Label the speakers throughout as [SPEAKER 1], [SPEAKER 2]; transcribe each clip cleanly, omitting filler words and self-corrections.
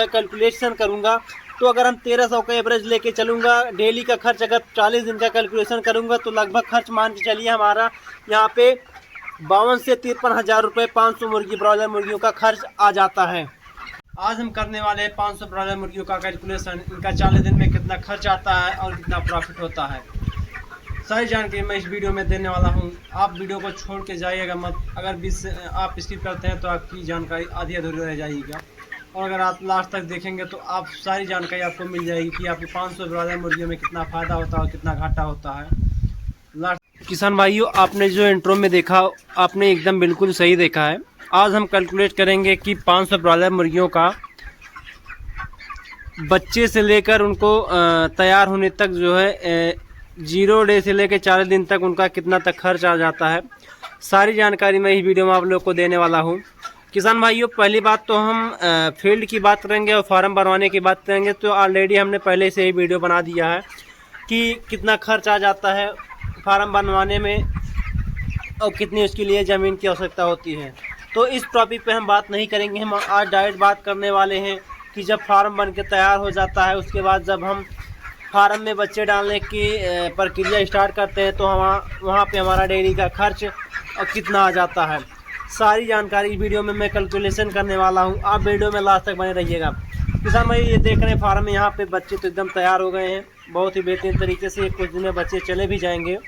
[SPEAKER 1] मैं कैलकुलेशन करूँगा तो अगर हम 1300 का एवरेज लेके चलूँगा, डेली का खर्च अगर 40 दिन का कैलकुलेशन करूँगा तो लगभग खर्च मान के चलिए हमारा यहाँ पे 52 से 53 हज़ार रुपये 500 मुर्गी ब्रॉयलर मुर्गियों का खर्च आ जाता है। आज हम करने वाले हैं 500 ब्रॉयलर मुर्गियों का कैलकुलेशन, इनका 40 दिन में कितना खर्च आता है और कितना प्रॉफिट होता है। सारी जानकारी मैं इस वीडियो में देने वाला हूं। आप वीडियो को छोड़ के जाइएगा मत। अगर बीच आप स्किप करते हैं तो आपकी जानकारी आधी अधूरी रह जाएगी, और अगर आप लास्ट तक देखेंगे तो आप सारी जानकारी आपको मिल जाएगी कि आपकी 500 ब्रॉयलर मुर्गियों में कितना फ़ायदा होता है और कितना घाटा होता है। लास्ट किसान भाइयों, आपने जो इंट्रो में देखा आपने एकदम बिल्कुल सही देखा है। आज हम कैलकुलेट करेंगे कि 500 ब्रॉयलर मुर्गियों का बच्चे से लेकर उनको तैयार होने तक जो है 0 डे से लेकर 40 दिन तक उनका कितना तक खर्च आ जाता है। सारी जानकारी मैं इस वीडियो में आप लोग को देने वाला हूं। किसान भाइयों, पहली बात तो हम फील्ड की बात करेंगे और फार्म बनवाने की बात करेंगे। तो ऑलरेडी हमने पहले से ही वीडियो बना दिया है कि कितना खर्च आ जाता है फार्म बनवाने में और कितनी उसके लिए ज़मीन की आवश्यकता होती है। तो इस टॉपिक पे हम बात नहीं करेंगे। हम आज डायरेक्ट बात करने वाले हैं कि जब फार्म बन के तैयार हो जाता है, उसके बाद जब हम फार्म में बच्चे डालने की प्रक्रिया स्टार्ट करते हैं तो वहाँ पे हमारा डेली का खर्च और कितना आ जाता है। सारी जानकारी इस वीडियो में मैं कैलकुलेशन करने वाला हूँ। आप वीडियो में लास्ट तक बने रहिएगा। किसान भाई, ये देख रहे हैं फार्म में यहाँ पे बच्चे तो एकदम तैयार हो गए हैं, बहुत ही बेहतरीन तरीके से। कुछ दिन में बच्चे चले भी जाएंगे।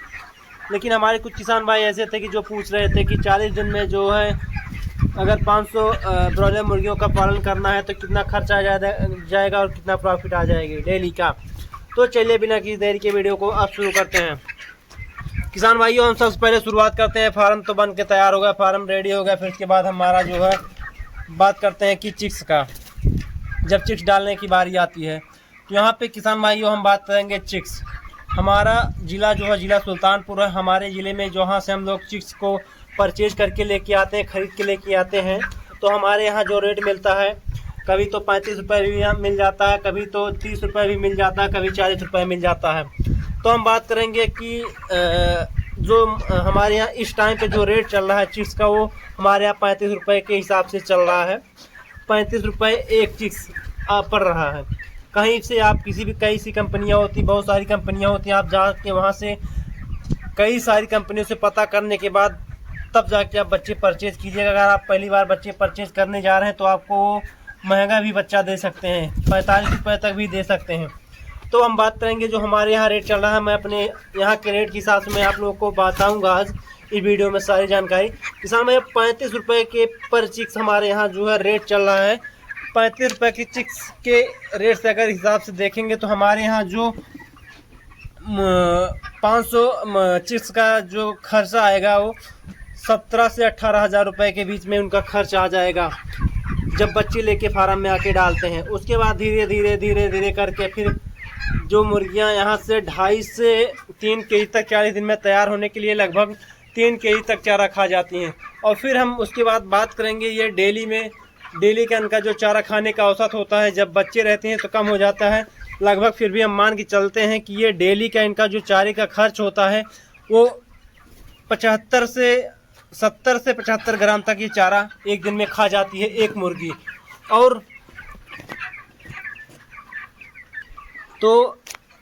[SPEAKER 1] लेकिन हमारे कुछ किसान भाई ऐसे थे कि जो पूछ रहे थे कि 40 दिन में जो है अगर 500 ब्रॉयलर मुर्गियों का पालन करना है तो कितना खर्च आ जाएगा और कितना प्रॉफिट आ जाएगी डेली का। तो चलिए बिना किसी देरी के वीडियो को अब शुरू करते हैं। किसान भाइयों, हम सबसे पहले शुरुआत करते हैं। फार्म तो बन के तैयार हो गया, फार्म रेडी हो गया। फिर उसके बाद हमारा जो है बात करते हैं कि चिक्स का। जब चिक्स डालने की बारी आती है तो यहाँ पे किसान भाइयों हम बात करेंगे चिक्स। हमारा ज़िला जो है ज़िला सुल्तानपुर है। हमारे ज़िले में जहाँ से हम लोग चिक्स को परचेज करके लेके आते हैं, ख़रीद के लेके आते हैं, तो हमारे यहाँ जो रेट मिलता है कभी तो 35 रुपये भी मिल जाता है, कभी तो 30 रुपये भी मिल जाता है, कभी 40 रुपये मिल जाता है। तो हम बात करेंगे कि जो हमारे यहाँ इस टाइम पे जो रेट चल रहा है चिक्स का, वो हमारे यहाँ 35 रुपये के हिसाब से चल रहा है। 35 रुपये एक चिक्स पड़ रहा है। कहीं से आप कई सी कंपनियाँ होती, बहुत सारी कंपनियाँ होती हैं, आप जाके वहाँ से कई सारी कंपनियों से पता करने के बाद तब जाके आप बच्चे परचेज़ कीजिएगा। अगर आप पहली बार बच्चे परचेज़ करने जा रहे हैं तो आपको महंगा भी बच्चा दे सकते हैं, 45 रुपये तक भी दे सकते हैं। तो हम बात करेंगे जो हमारे यहाँ रेट चल रहा है। मैं अपने यहाँ के रेट के हिसाब से मैं आप लोगों को बताऊँगा आज इस वीडियो में सारी जानकारी। किसान भाई, 35 रुपये के पर चिक्स हमारे यहाँ जो है रेट चल रहा है। 35 रुपये की चिक्स के रेट से अगर हिसाब से देखेंगे तो हमारे यहाँ जो 500 चिक्स का जो खर्चा आएगा वो 17 से 18 हज़ार रुपये के बीच में उनका खर्च आ जाएगा जब बच्चे लेके फार्म में आके डालते हैं। उसके बाद धीरे धीरे करके फिर जो मुर्गियां यहाँ से 2.5 से 3 केजी तक 40 दिन में तैयार होने के लिए लगभग 3 केजी तक चारा खा जाती हैं। और फिर हम उसके बाद बात करेंगे ये डेली का इनका जो चारा खाने का औसत होता है। जब बच्चे रहते हैं तो कम हो जाता है लगभग, फिर भी हम मान के चलते हैं कि ये डेली का इनका जो चारे का खर्च होता है वो 70 से 75 ग्राम तक ये चारा एक दिन में खा जाती है एक मुर्गी। और तो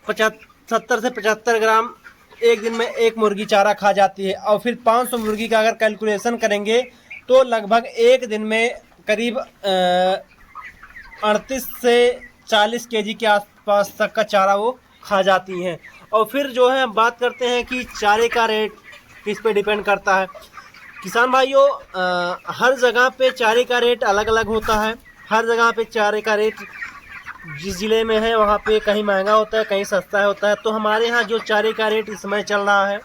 [SPEAKER 1] 70 से 75 ग्राम एक दिन में एक मुर्गी चारा खा जाती है। और फिर 500 मुर्गी का अगर कैलकुलेशन करेंगे तो लगभग एक दिन में करीब 38 से 40 केजी के आसपास तक का चारा वो खा जाती हैं। और फिर जो है बात करते हैं कि चारे का रेट किस पे डिपेंड करता है। किसान भाइयों, हर जगह पे चारे का रेट अलग अलग होता है। हर जगह पे चारे का रेट जिस ज़िले में है वहाँ पे कहीं महंगा होता है, कहीं सस्ता होता है। तो हमारे यहाँ जो चारे का रेट इस समय चल रहा है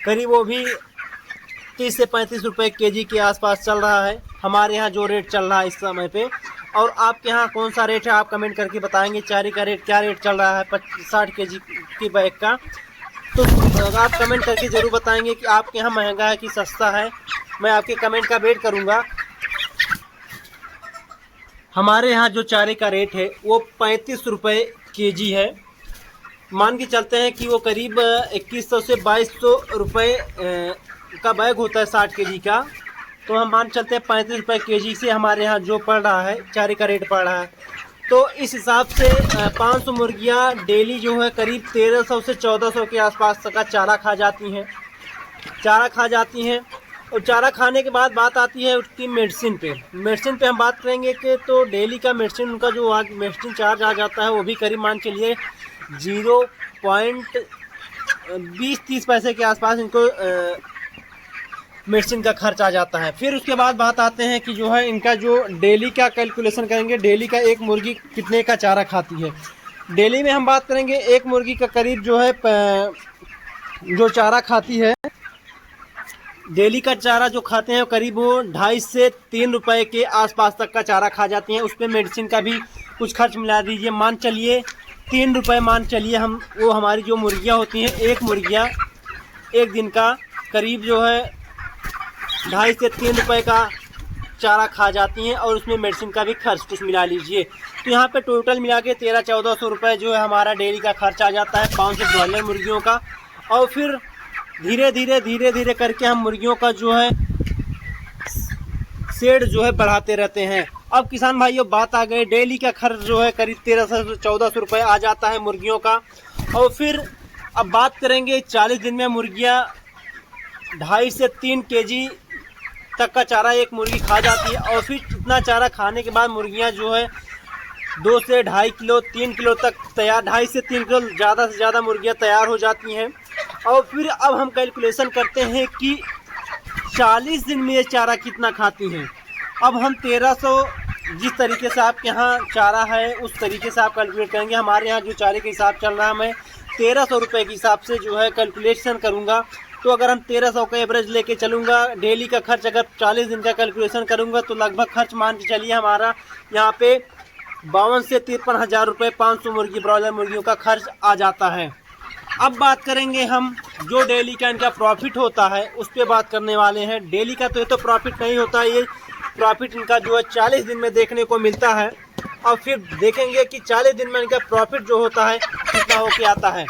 [SPEAKER 1] करीब वो भी 30 से 35 रुपये केजी के आसपास चल रहा है। हमारे यहाँ जो रेट चल रहा है इस समय पे। और आपके यहाँ कौन सा रेट है आप कमेंट करके बताएंगे। चारे का रेट क्या रेट चल रहा है 60 केजी की बैग का, तो आप कमेंट करके ज़रूर बताएंगे कि आपके यहाँ महंगा है कि सस्ता है। मैं आपके कमेंट का वेट करूँगा। हमारे यहाँ जो चारे का रेट है वो 35 रुपये केजी है। मान के चलते हैं कि वो करीब 2100 से 2200 रुपये का बैग होता है 60 केजी का। तो हम मान चलते हैं 35 रुपये केजी से हमारे यहाँ जो पड़ रहा है चारे का रेट पड़ रहा है। तो इस हिसाब से 500 मुर्गियाँ डेली जो है करीब 1300 से 1400 के आसपास का चारा खा जाती हैं। और चारा खाने के बाद बात आती है उसकी मेडिसिन पे हम बात करेंगे कि तो डेली का मेडिसिन उनका जो मेडिसिन चार्ज आ जाता है वो भी करीब मान चलिए 0.20-30 पैसे के आसपास इनको मेडिसिन का खर्च आ जाता है। फिर उसके बाद बात आते हैं कि जो है इनका जो डेली का कैलकुलेशन करेंगे, डेली का एक मुर्गी कितने का चारा खाती है। डेली में हम बात करेंगे एक मुर्गी का करीब जो है जो चारा खाती है, डेली का चारा जो खाते हैं करीब वो 2.5 से 3 रुपए के आसपास तक का चारा खा जाती हैं। उस पर मेडिसिन का भी कुछ खर्च मिला दीजिए, मान चलिए 3 रुपये मान चलिए हम, वो हमारी जो मुर्गियाँ होती हैं एक मुर्गियाँ एक दिन का करीब जो है 2.5 से 3 रुपये का चारा खा जाती हैं और उसमें मेडिसिन का भी खर्च कुछ मिला लीजिए। तो यहाँ पे टोटल मिला के 1300-1400 रुपये जो है हमारा डेली का खर्च आ जाता है 500 ब्रॉयलर मुर्गियों का। और फिर धीरे धीरे करके हम मुर्गियों का जो है शेड जो है बढ़ाते रहते हैं। अब किसान भाइयों बात आ गई डेली का खर्च जो है करीब 1300 से 1400 रुपये आ जाता है मुर्गियों का। और फिर अब बात करेंगे 40 दिन में मुर्गियाँ 2.5 से 3 केजी तक का चारा एक मुर्गी खा जाती है। और फिर इतना चारा खाने के बाद मुर्गियाँ जो है 2 से 2.5 किलो 3 किलो तक तैयार, 2.5 से 3 किलो ज़्यादा से ज़्यादा मुर्गियाँ तैयार हो जाती हैं। और फिर अब हम कैलकुलेशन करते हैं कि 40 दिन में ये चारा कितना खाती हैं। अब हम 1300 जिस तरीके से आपके यहाँ चारा है उस तरीके से आप कैलकुलेट करेंगे। हमारे यहाँ जो चारे के हिसाब चल रहा है मैं 1300 रुपये के हिसाब से जो है कैलकुलेशन करूँगा। तो अगर हम 1300 का एवरेज लेके चलूँगा, डेली का खर्च अगर 40 दिन का कैलकुलेशन करूँगा तो लगभग खर्च मान के चलिए हमारा यहाँ पे 52 से 53 हज़ार रुपये 500 मुर्गी ब्रॉयलर मुर्गियों का खर्च आ जाता है। अब बात करेंगे हम जो डेली का इनका प्रॉफिट होता है उस पर बात करने वाले हैं। डेली का तो ये तो प्रॉफिट नहीं होता, ये प्रॉफिट इनका जो है 40 दिन में देखने को मिलता है। और फिर देखेंगे कि 40 दिन में इनका प्रॉफिट जो होता है कितना हो के आता है।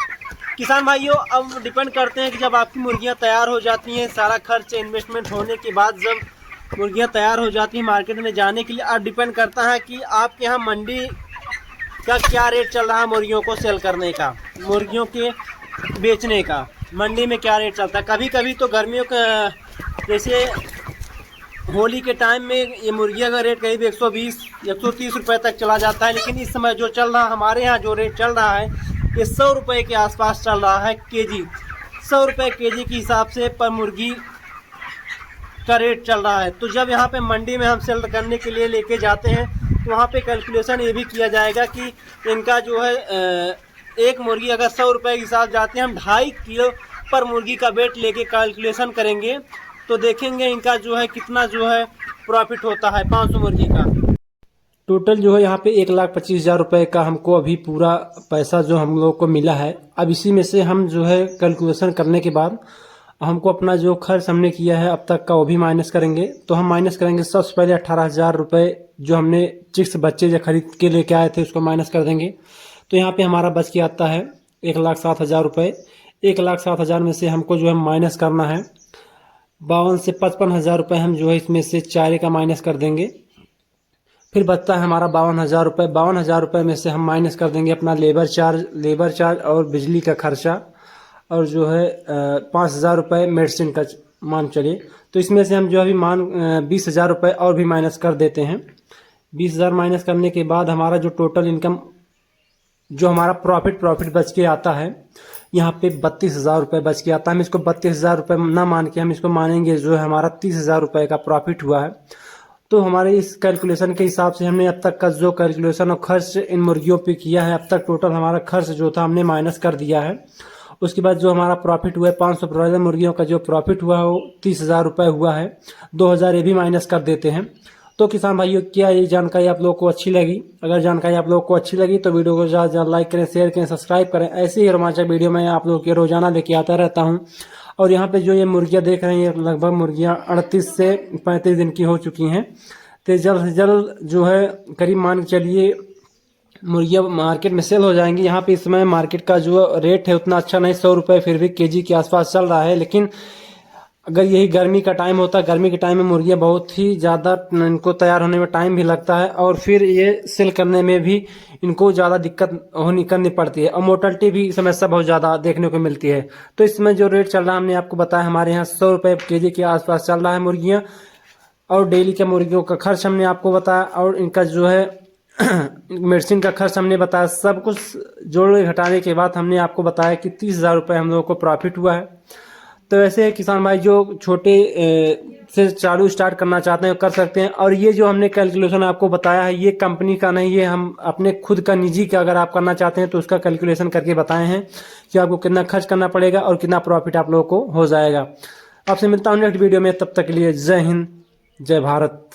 [SPEAKER 1] किसान भाइयों अब डिपेंड करते हैं कि जब आपकी मुर्गियां तैयार हो जाती हैं, सारा खर्च इन्वेस्टमेंट होने के बाद जब मुर्गियां तैयार हो जाती हैं मार्केट में जाने के लिए, अब डिपेंड करता है कि आपके यहाँ मंडी का क्या रेट चल रहा है मुर्गियों को सेल करने का, मुर्गियों के बेचने का मंडी में क्या रेट चलता है। कभी कभी तो गर्मियों का जैसे होली के टाइम में ये मुर्गियों का रेट करीब 120-130 रुपये तक चला जाता है। लेकिन इस समय जो चल रहा हमारे यहाँ जो रेट चल रहा है ये 100 रुपये के आसपास चल रहा है केजी। 100 रुपये केजी के हिसाब से पर मुर्गी का रेट चल रहा है। तो जब यहाँ पे मंडी में हम सेल करने के लिए लेके जाते हैं तो वहाँ पे कैलकुलेशन ये भी किया जाएगा कि इनका जो है एक मुर्गी अगर 100 रुपये के हिसाब जाते हैं, हम 2.5 किलो पर मुर्गी का वेट लेके कैलकुलेशन करेंगे तो देखेंगे इनका जो है कितना जो है प्रॉफिट होता है 500 मुर्गी का। टोटल जो है यहाँ पे 1,25,000 रुपये का हमको अभी पूरा पैसा जो हम लोग को मिला है। अब इसी में से हम जो है कैलकुलेशन करने के बाद हमको अपना जो खर्च हमने किया है अब तक का वो भी माइनस करेंगे। तो हम माइनस करेंगे सबसे पहले 18,000 रुपये जो हमने चिक्स बच्चे जो खरीद के लेके आए थे उसको माइनस कर देंगे। तो यहाँ पे हमारा बच के आता है 1,07,000 रुपये। 1,07,000 में से हमको जो है माइनस करना है 52 से 55,000 रुपये, हम जो है इसमें से चारे का माइनस कर देंगे। फिर बचता है हमारा 52,000 रुपये। 52,000 रुपये में से हम माइनस कर देंगे अपना लेबर चार्ज और बिजली का खर्चा और जो है 5,000 रुपये मेडिसिन का मान चलिए। तो इसमें से हम जो अभी 20,000 रुपये और भी माइनस कर देते हैं। 20,000 माइनस करने के बाद हमारा जो टोटल इनकम जो हमारा प्रॉफिट बच के आता है यहाँ पे 32,000 रुपये बच के आता है। हम इसको 32,000 रुपये ना मान के हम इसको मानेंगे जो है हमारा 30,000 रुपये का प्रॉफिट हुआ है। तो हमारे इस कैलकुलेशन के हिसाब से हमने अब तक का जो कैलकुलेशन और खर्च इन मुर्गियों पे किया है, अब तक टोटल हमारा खर्च जो था हमने माइनस कर दिया है। उसके बाद जो हमारा प्रॉफिट हुआ है 500 ब्रॉयलर मुर्गियों का जो प्रॉफिट हुआ है वो 30,000 रुपये हुआ है। 2,000 ये भी माइनस कर देते हैं। तो किसान भाइयों क्या ये जानकारी आप लोगों को अच्छी लगी? अगर जानकारी आप लोगों को अच्छी लगी तो वीडियो को ज़्यादा ज़्यादा लाइक करें, शेयर करें, सब्सक्राइब करें। ऐसे ही रोमांचक वीडियो मैं आप लोगों के रोजाना लेके आता रहता हूँ। और यहाँ पे जो ये मुर्गियाँ देख रहे हैं लगभग मुर्गियाँ 38 से 35 दिन की हो चुकी हैं। तो जल्द से जल्द जो है करीब मान के चलिए मुर्गियाँ मार्केट में सेल हो जाएंगी। यहाँ पे इस समय मार्केट का जो रेट है उतना अच्छा नहीं, 100 रुपये फिर भी केजी के आसपास चल रहा है। लेकिन अगर यही गर्मी का टाइम होता, गर्मी के टाइम में मुर्गियाँ बहुत ही ज़्यादा इनको तैयार होने में टाइम भी लगता है और फिर ये सेल करने में भी इनको ज़्यादा दिक्कत करनी पड़ती है और मोर्टलिटी भी समस्या बहुत ज़्यादा देखने को मिलती है। तो इसमें जो रेट चल रहा है हमने आपको बताया, हमारे यहाँ 100 रुपये केजी के आसपास चल रहा है मुर्गियाँ। और डेली के मुर्गियों का खर्च हमने आपको बताया और इनका जो है मेडिसिन का खर्च हमने बताया। सब कुछ जोड़े घटाने के बाद हमने आपको बताया कि 30,000 रुपये हम लोगों को प्रॉफिट हुआ है। तो ऐसे किसान भाई जो छोटे से चालू स्टार्ट करना चाहते हैं कर सकते हैं। और ये जो हमने कैलकुलेशन आपको बताया है ये कंपनी का नहीं है, हम अपने खुद का निजी का अगर आप करना चाहते हैं तो उसका कैलकुलेशन करके बताए हैं कि आपको कितना खर्च करना पड़ेगा और कितना प्रॉफिट आप लोगों को हो जाएगा। आपसे मिलता हूँ नेक्स्ट वीडियो में, तब तक के लिए जय हिंद जय भारत।